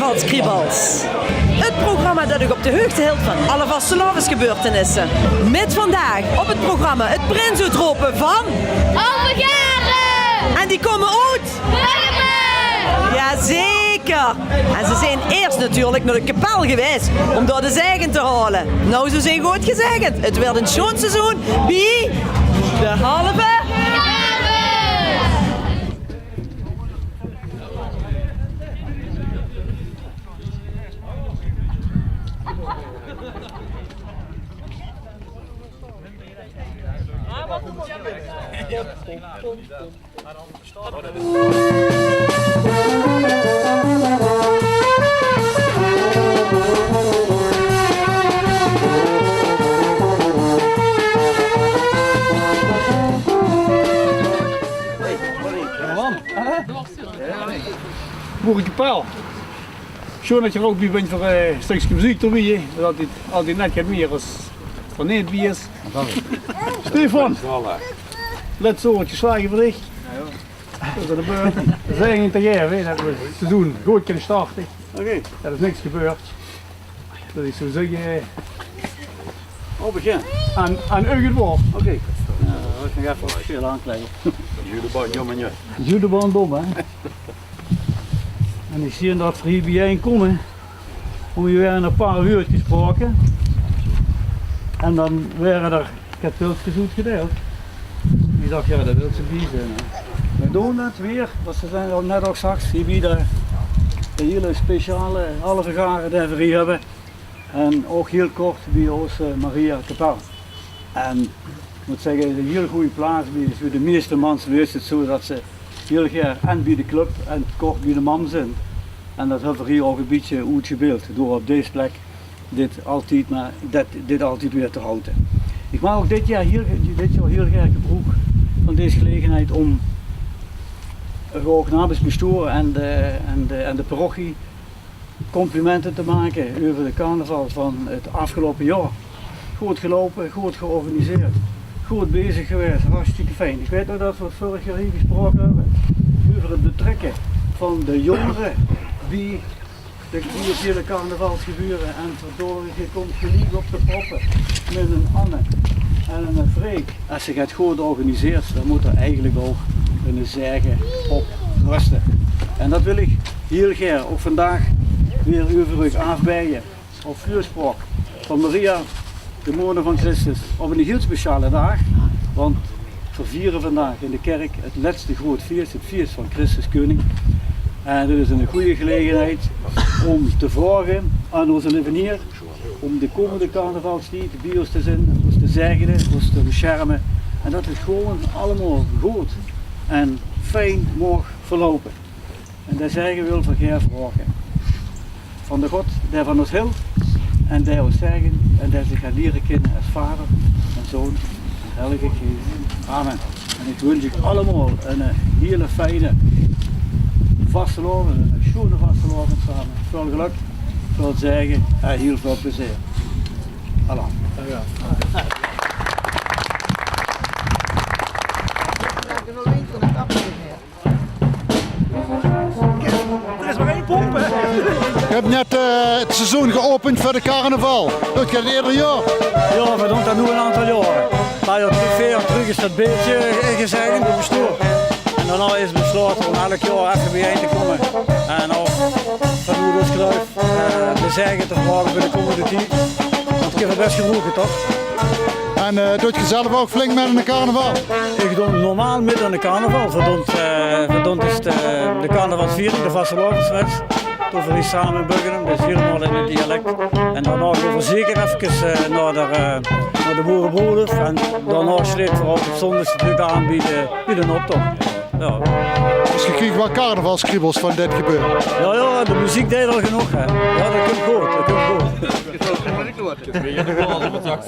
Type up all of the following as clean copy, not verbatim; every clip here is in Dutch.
Carnavalskriebels. Het programma dat u op de hoogte hield van alle vastelavondsgebeurtenissen. Met vandaag op het programma het prinsuitroepen van... Alvegaren! En die komen uit... Jazeker! En ze zijn eerst natuurlijk naar de kapel geweest om daar de zegen te halen. Nou, ze zijn goed gezegend. Het werd een schoon seizoen bij de halve... Boertje Paal. Schoon dat je er ook bij bent voor een stukje muziek te winnen. Dat altijd net gaat meer als van niet wie is. Stefan, let zo wat je slagen voor dich. Dat is de beurt. Dat is eigenlijk te geven, dat we het seizoen goed kunnen starten. Oké. Er is niks gebeurd. Dat is zo zeggen. begin. Aan uw woord. Oké. Ik ga even veel aankleiden. Judebaan, jongen. Judebaan dom, hè. En ik zie dat we hier bijeen komen. Hoe je weer een paar uur gesproken. En dan waren er, ik heb het goed gedeeld. Ik dacht, ja, dat wil ze bij zijn. We doen het weer, wat ze zijn al net al straks, hier bij de hele speciale Alvegaren die we hier hebben. En ook heel kort bij ons Maria Kapel. En ik moet zeggen, het is een heel goede plaats. Bij de meeste mensen is het zo dat ze heel graag en bij de club en kort bij de man zijn. En dat hebben we hier ook een beetje uitgebeeld door op deze plek dit altijd weer te houden. Ik maak ook dit jaar heel graag gebruik van deze gelegenheid om ook namens bestuur en de parochie complimenten te maken over de carnaval van het afgelopen jaar. Goed gelopen, goed georganiseerd, goed bezig geweest, hartstikke fijn. Ik weet nog dat we vorig jaar hier gesproken hebben over het betrekken van de jongeren die de hele carnavalsgebeuren en verdorie, je komt gelijk op de proppen met een Anne en een Freek. Als je het goed organiseert, dan moet er eigenlijk ook een zegen op rusten. En dat wil ik heel graag ook vandaag weer over u afbijen op vuursprok van Maria, de moeder van Christus, op een heel speciale dag. Want we vieren vandaag in de kerk het laatste groot feest, het feest van Christus Koning. En dit is een goede gelegenheid om te vragen aan onze lievenier om de komende carnavalstijd bij ons te zijn, ons te zegenen, ons te beschermen. En dat het gewoon allemaal goed en fijn mag verlopen. En dat zeggen we wil van Geer vragen. Van de God die van ons hield en die ons zegen en die zich gaat leren kennen als Vader en Zoon en Heilige Geest. Amen. En ik wens je allemaal een hele fijne vastelavond, een schone vastelavond samen. Veel geluk, veel zegen en heel veel plezier. Hallo. Ja. Er is maar één pomp, hè? Je hebt net het seizoen geopend voor de carnaval. Dat gaat ieder jaar. Ja, we doen dat nu een aantal jaren. Een paar jaar terug, 4 jaar terug is dat beetje ingezegend door bestuur. En daarna is besloten om elk jaar even bijeen te komen. En ook van hoe dus geluid de zegen te vragen voor de komende tijd. Want ik heb het best gebroken, toch? En doet je zelf ook flink mee aan de carnaval? Ik doe normaal mee aan de carnaval. Verdond is de carnavalsviering, de vastelavondsfeest. Toen we samen in Buggenum, dus helemaal in het dialect. En daarna gaan we zeker even naar de boerenbroeders. En daarna sleept we ook op zondags natuurlijk aan bij de optocht. Ja. Dus je krijgt wel carnavalskriebels van dit gebeuren? Ja, de muziek deed al genoeg. Hè. Ja, dat komt goed, dat komt goed.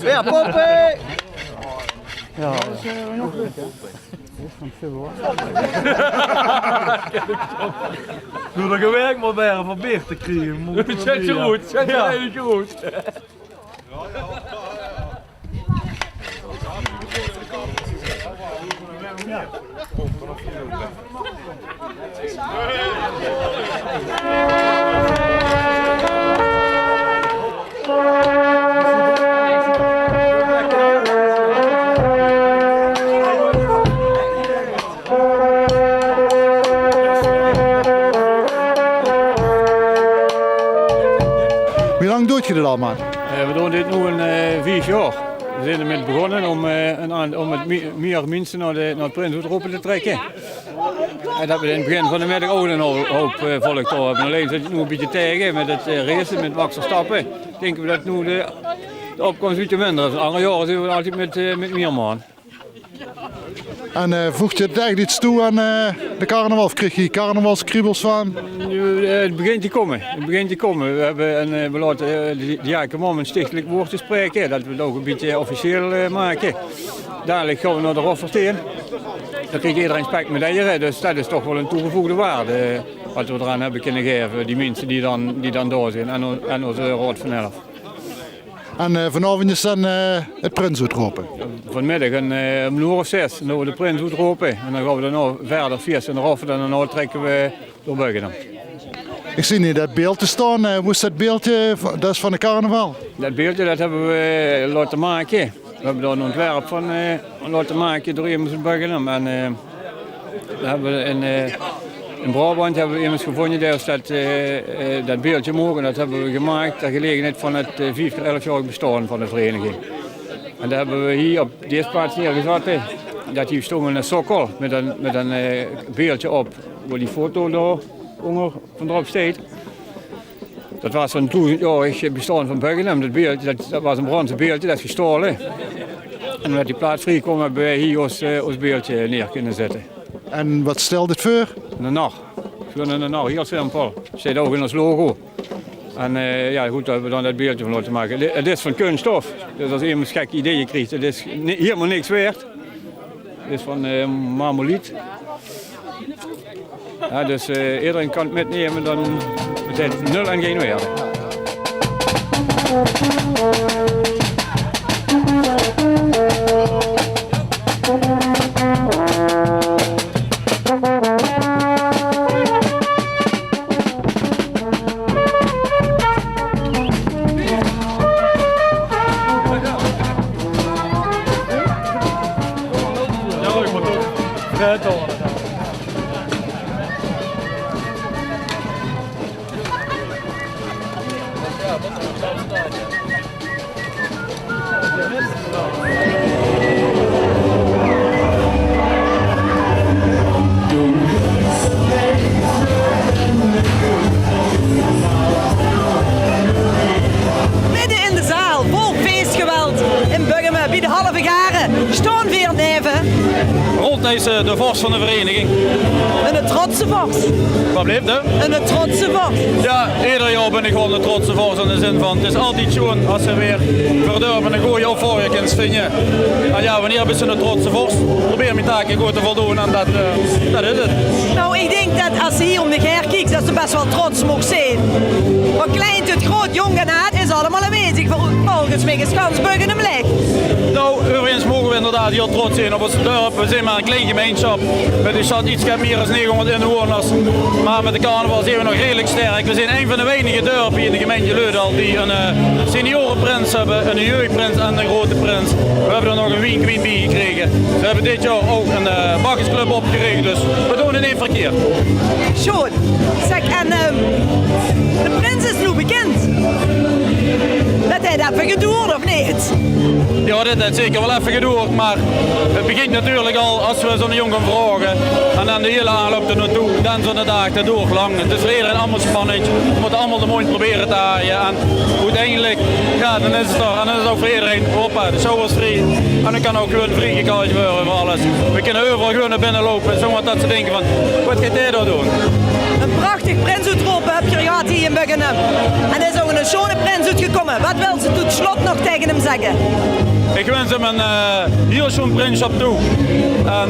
Ja, poppen! Ja, dat is nog leuk, hè? Doe er gewerkt maar bij van beer te krijgen. Zet je goed, zet je redelijk goed. Ja. man? We doen dit nu een 4 jaar. We zijn ermee begonnen om met meer mensen naar het Prins-Uitroepen te trekken. En dat we in het begin van de middag ook een hoop volk door hebben. Alleen zit het nu een beetje tegen met het racen, met Max Verstappen. Denken we dat nu de opkomst iets minder is. Andere jaren zijn we altijd met meer man. En voegt je het echt iets toe aan de carnaval? Of kreeg je carnavalskriebels van? Nu, het begint te komen. We hebben we laten de Jacob een stichtelijk woord te spreken. Dat we het ook een beetje officieel maken. Dadelijk gaan we naar de Roffersteen. Dan krijgt iedereen spekmedaille. Dus dat is toch wel een toegevoegde waarde wat we eraan hebben kunnen geven. Die mensen die dan daar zijn en onze Raad van Elf. En vanavond is dan het Prins-Uitroepen. Vanmiddag om 6:00 naar de Prins-Uitroepen. En dan gaan we dan verder feesten en Roffen en dan trekken we door Buggenum. Ik zie niet dat beeld te staan. Hoe is dat beeldje? Dat is van de carnaval. Dat beeldje dat hebben we laten maken. We hebben daar een ontwerp van laten maken door iemand in Buggenum. En hebben we in Brabant hebben we iemand gevonden dat beeldje mogen. Dat hebben we gemaakt ter gelegenheid van het 4x11-jarig bestaan van de vereniging. En dat hebben we hier op deze plaats neergezet. Dat hier stond een sokkel met een beeldje op waar die foto daar van erop staat. Dat was een 1000-jarig bestaan van Buggenum. Dat beeldje, dat was een bronzen beeldje, dat is gestolen. En met die plaats vrij komen hebben wij hier ons beeldje neer kunnen zetten. En wat stelt het voor? Een nar. Gewoon een nar, heel simpel. Dat staat ook in ons logo. En ja, goed, daar hebben we dan dat beeldje van laten maken. Het is van kunststof. Dus als iemand gek ideeën krijgt, het is helemaal niks waard. Het is van marmoliet. Ja, dus iedereen kan het metnemen, dan betekent het 0 en geen waarde. Midden in de zaal, vol feestgeweld in Buggenum, bij de halve garen, staan weer neven. Rond is de vorst van de vereniging. En een trotse vorst. Wat blijft er? En een trotse vorst. Ja, ieder jaar ben ik gewoon een trotse vorst in de zin van, het is altijd schoon als ze weer verdurven een goede opvolger kunnen vinden. En ja, wanneer ben je een trotse vorst? Probeer mijn taken goed te voldoen en dat is het. Nou, ik denk dat als ze hier om de geer kijkt, dat ze best wel trots mogen zijn. Van klein tot groot, jong en oud is allemaal aanwezig volgens mij Schans Buggenum ligt. Nou, overigens mogen we inderdaad heel trots zijn op ons dorp. We zijn maar een klein gemeenschap. Met de stad iets meer dan 900 inwoners. Maar met de carnaval zijn we nog redelijk sterk. We zijn een van de weinige dorpen in de gemeente Leudal die een seniorenprins hebben, een jeugdprins en een grote prins. We hebben er nog een Wien Queen bij gekregen. We hebben dit jaar ook een bakkersclub opgericht, dus we doen het niet verkeerd. Schoon. Zeg, en de prins is nu bekend. Dat hij dat even gedoerd of niet? Ja, dit heeft zeker wel even geduurd, maar het begint natuurlijk al als we zo'n jongen vragen. En dan de hele aanloop er naartoe, dan zo'n dag, dat duurt lang. Het is voor iedereen allemaal spannend. We moeten allemaal de mond proberen te haaien. En uiteindelijk, ja, dan is het er. En dan is het ook voor iedereen, hoppa, de show is vrij. En dan kan ook gewoon vrij gekald worden voor alles. We kunnen overal gewoon naar binnen lopen en zomaar dat ze denken van, wat gaat hij daar doen? Een prachtig Prins-Uitroepen heb je gehad hier in Buggenum. En er is ook een schone prins uitgekomen. Wat wil ze tot slot nog tegen hem zeggen? Ik wens hem een heel schoon prinsschap toe. En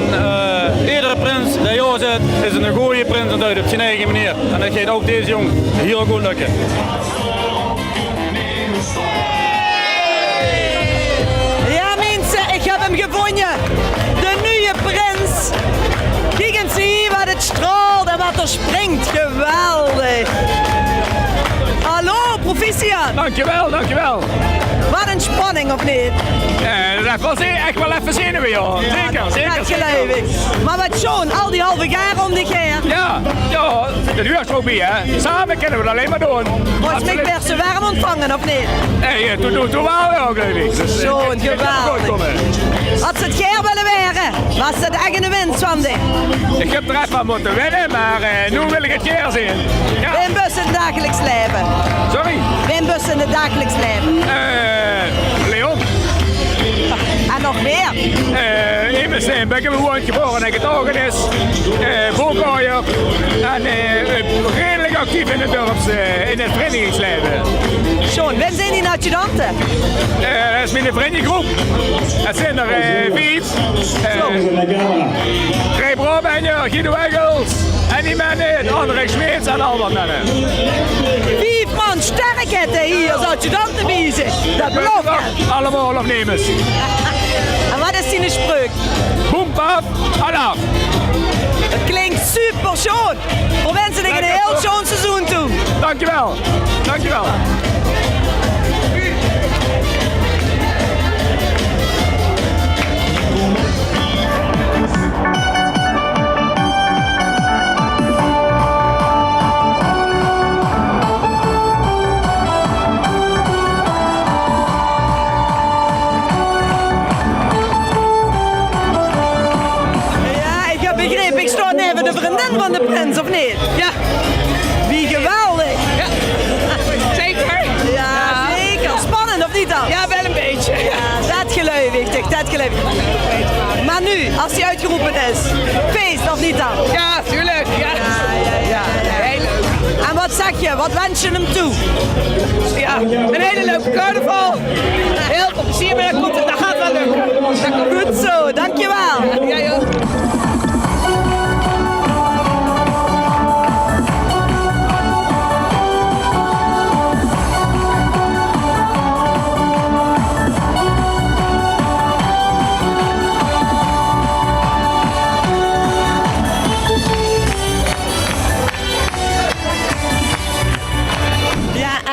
iedere prins die hier zit, is een goede prins en dat op zijn eigen manier. En dat gaat ook deze jongen heel goed lukken. Ja mensen, ik heb hem gevonden. De nieuwe prins. Kijk eens hier wat het straalt en wat er springt. Geweldig. Hallo, proficiat. Dankjewel, dankjewel. Wat een spanning. spanning of niet? Dat is echt wel even zenuwen, joh. Zeker. Dat geloof ik. Maar wat Sean, al die halve jaar om de keer. Ja, dat duurt zo bij, hè. Samen kunnen we het alleen maar doen. Was mij best zo warm ontvangen of niet? Nee, toen wel ook, geloof ik. Dus, Sean, geweldig. Had ze het keer willen weren, was het echt een winst van dit. Ik heb er even aan moeten winnen, maar nu wil ik het keer zien. Ja. Wim Bus in het dagelijks leven. Sorry? Wim Bus in het dagelijks leven. Leon. En nog meer. Immers ben ik gewoon geboren en getogen is. Volkooier. En redelijk actief in het dorps, in het verenigingsleven. Sean, wie zijn die adjudanten? Dat is mijn vriendengroep. Het zijn er 5. Ray Brabender, Guido Engels. En die mannen, André Smeets en al wat mannen. 5 man sterkheid hier als adjudanten bezig. Dat beloof je. Allemaal ondernemers. En wat is die spreuk? Boem, paf, alaf. Het klinkt super Sean. Voor mensen die een heel schoon seizoen toe. Dankjewel. Dankjewel. Ik sta even de vriendin van de prins, of niet? Ja. Wie geweldig. Ja. Zeker. Ja, zeker. Spannend, of niet dan? Ja, wel een beetje. Ja, dat geloof ik, toch, dat geloof ik. Maar nu, als hij uitgeroepen is, feest, of niet dan? Ja, tuurlijk. Ja. Ja. Heel leuk. En wat zeg je? Wat wens je hem toe? Ja, een hele leuke carnaval. Heel veel plezier, maar dat gaat wel lukken. Dat komt Goed zo, dankjewel. Ja, joh.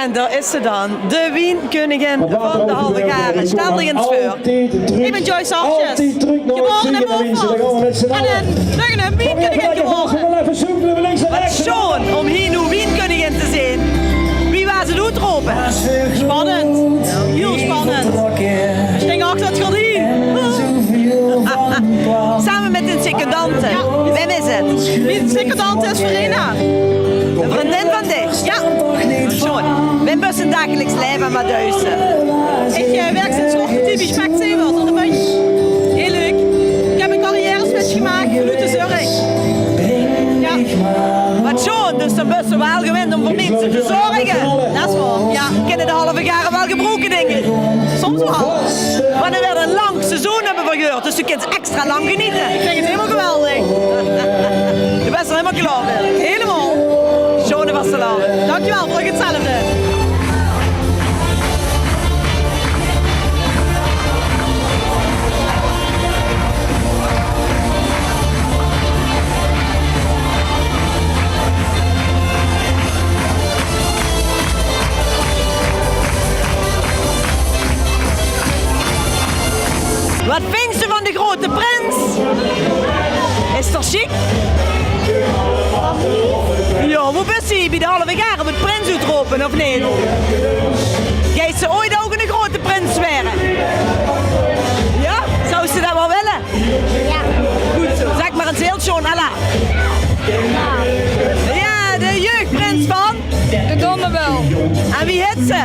En daar is ze dan, de wienkoningin van de halve garen. Stel je eens voor. Ik ben Joyce Hartjes, geboren in Moorvoort. En een wienkoningin geworden. Wat schoon om hier nu wienkoningin te zien. Wie was het uitroepen? Spannend, heel spannend. Ik denk achter het gordijn. Samen met een secondante. Wem is het? Wie de secondant is Verena. Een vriendin van dit? Ja. Schoon. Wim Bus een dagelijks leven en wat duizen. Ik werk sinds kort met Tibi Speckzevers. Dat ben ik heel leuk. Ik heb een carrière-switch gemaakt, glutenzorg. Ja. Wat schoon, dus dan Bus wel gewend om voor mensen te zorgen. Dat is waar. Ja, kennen de halve jaren wel gebroken dingen. Soms wel. Maar nu weer een lang seizoen hebben we gehoord, dus je kunt extra lang genieten. Ik vind het helemaal geweldig. Je bent er helemaal klaar mee. Helemaal. Schone vasteland. Dankjewel, voor hetzelfde. Wat vind je van de grote prins? Is toch chic? Ja, hoe best hij bij de halve jaren met prins uitroepen, of niet? Jij ze ooit ook een grote prins zweren? Ja? Zou ze dat wel willen? Ja. Goed zo. Zeg maar een heel schoon Allah. Ja, de jeugdprins van? De Donderbel. En wie heet ze?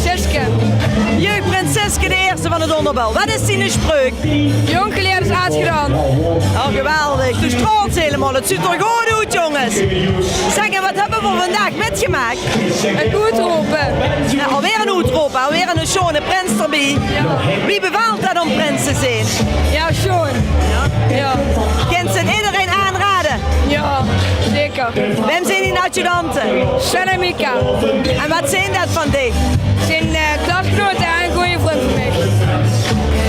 Siske. Jeugdprinseske de eerste van de Donderbel. Wat is die spreuk? Jong geleerd is uitgedaan. Oh, geweldig. Dus straalt helemaal. Het ziet er goed uit, jongens. Zeg, en wat hebben we vandaag metgemaakt? Het uitroepen. Ja, alweer een uitroepen, alweer een schone prins erbij. Wie bepaalt dat om prins te zijn? Ja, Sean. Ja. Kent ze iedereen aanraden? Ja, zeker. Wem zijn die adjudanten? Sven en Mika. En wat zijn dat van die? Zijn klasgenoten en een goede vriend van mij.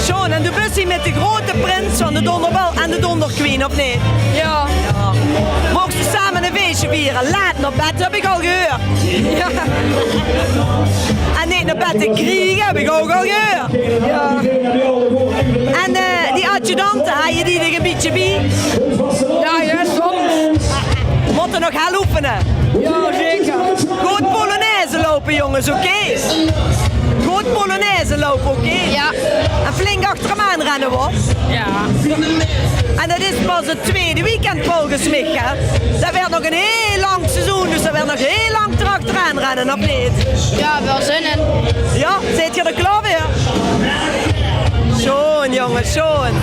Sean, en de bussie met de grote prins van de Donderbel en de Donderqueen, of niet? Ja. Mogen ze samen een feestje vieren. Laat naar bed, heb ik al gehoord. Ja. En niet naar bed te kriegen, heb ik ook al gehoord. Ja. En die adjudanten, had je die er een beetje bij? Ja, soms. Moeten nog gaan oefenen? Ja, zeker. Goed Polonaise lopen jongens, oké? Goed Polonaise lopen, oké? Ja. En flink achter hem aanrennen hoor. Ja. En dat is pas het tweede weekend volgens mij, hè? Dat werd nog een heel lang seizoen, dus dat werd nog heel lang erachteraan rennen, of niet? Ja, wel zin in. Ja, zit je er klaar weer? Schoon jongens, schoon.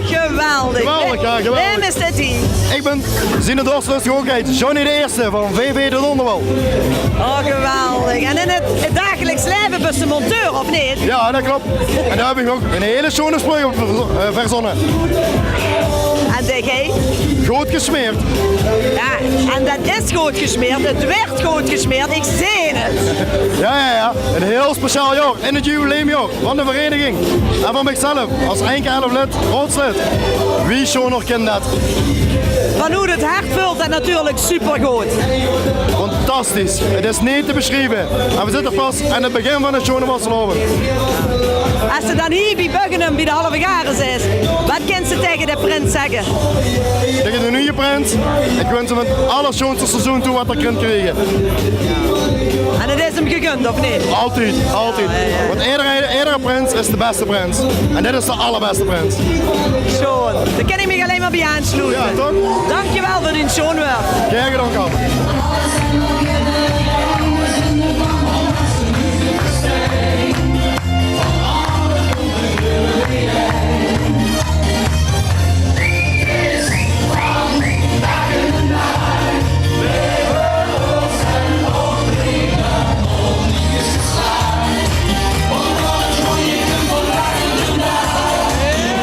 Geweldig. Geweldig, ja, geweldig. Wem is dit hier? Ik ben Zine Dorstlust Hoogheid, Johnny de Eerste van VV de Donderwal. Oh, geweldig. En in het dagelijks leven ben je monteur, of niet? Ja, dat klopt. En daar heb ik ook een hele schone sprong op verzonnen. En jij? Goed gesmeerd. Ja, en dat is goed gesmeerd. Het werd goed gesmeerd, ik zie het. Ja. Een heel speciaal jaar. In het jubileumjaar van de vereniging. En van mijzelf als enkele lid, raadslid. Wie zo nog kent dat? Van hoe het hart vult en natuurlijk supergoed. Fantastisch. Het is niet te beschrijven. En we zitten pas aan het begin van het schone Wasseloven. Als ze dan hier bij Buggenum bij de halve garen is, wat kan ze tegen de prins zeggen? Tegen de nieuwe prins, ik wens hem het allerschoonste seizoen toe wat er kunt krijgen. En het is hem gegund, of niet? Altijd. Want iedere prins is de beste prins. En dit is de allerbeste prins. Schoon. Daar kan ik me alleen maar bij aansluiten. Ja, toch? Dankjewel voor dit schoon werk. Graag gedaan, Kap.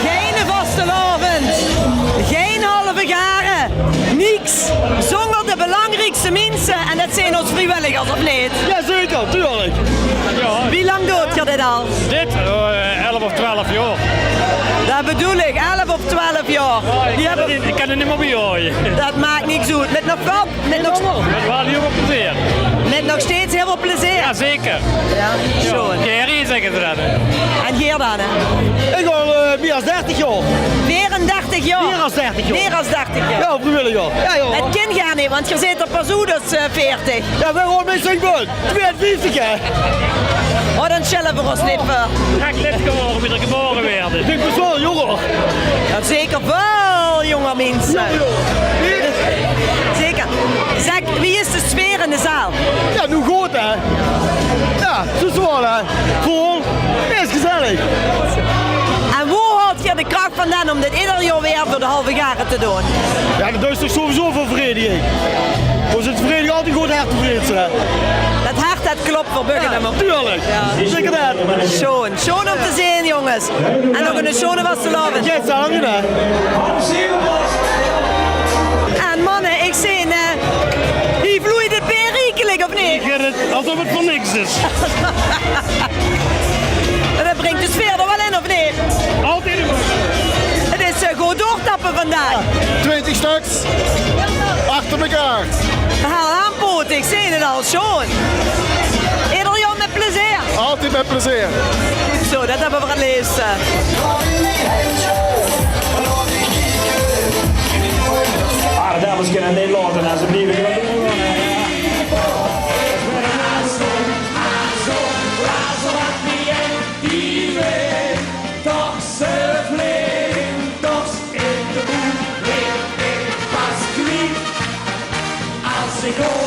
Geen vastelavond, geen halve garen, niks. Zonder de belangrijkste mensen en dat zijn ons vrijwilligers, of niet? Ja, zeker, tuurlijk. Ja, Wie lang doet je dit al? dit 11 of 12 jaar. Dat bedoel ik, 11 of 12 jaar. Die hebben... Ik kan er niet meer bij houden. Dat maakt niks uit. Met nog wel, met Wel heel veel plezier. nog steeds heel veel plezier. Ja, zeker. Ja, schoon. Gerrie zeggen ze dat. En hier dan, hè? Ik al meer dan 30 jaar. 34 jaar. Meer dan 30 jaar. Meer dan 30 jaar. Ja, vrijwillig jaar. Ja, joh. Het kind gaat niet, want je zit er pas uit als 40. Ja, wij horen mensen in bun. 52 jaar. Oh, dan chillen we ons niet voor. Ga ik lid geworden, wie er geboren werden. Ik ben wel jonger. Ja, zeker wel, jonge mensen. Zeker. Zeg, wie is de sfeer in de zaal? Ja, nu goed hè. Ja, zo zwaar hè. Vol, is gezellig. En hoe haalt je de kracht vandaan om dit ieder jaar weer weer voor de halve jaren te doen. Ja, dat is toch sowieso voor vereniging. We zitten vereniging altijd goed hard tevreden zijn. Het hart dat klopt voor Buggenum. Tuurlijk. Ja. Zeker dat. Schoon om te zien, jongens. En nog een schone vastelavond. Jij staat er daar. En mannen, ik zie, hier vloeit het weer rijkelijk, of niet? Ik het alsof het voor niks is. Dat brengt de sfeer er wel in, of niet? Altijd in. Het is goed doortappen vandaag. 20 stuks. Achter elkaar. Haal aanpoot, ik zie het al, schoon. Ieder jaar met plezier. Altijd met plezier. Goed zo, dat hebben we gelezen. De dames kunnen niet laten als ze blijven gaan doen. Go!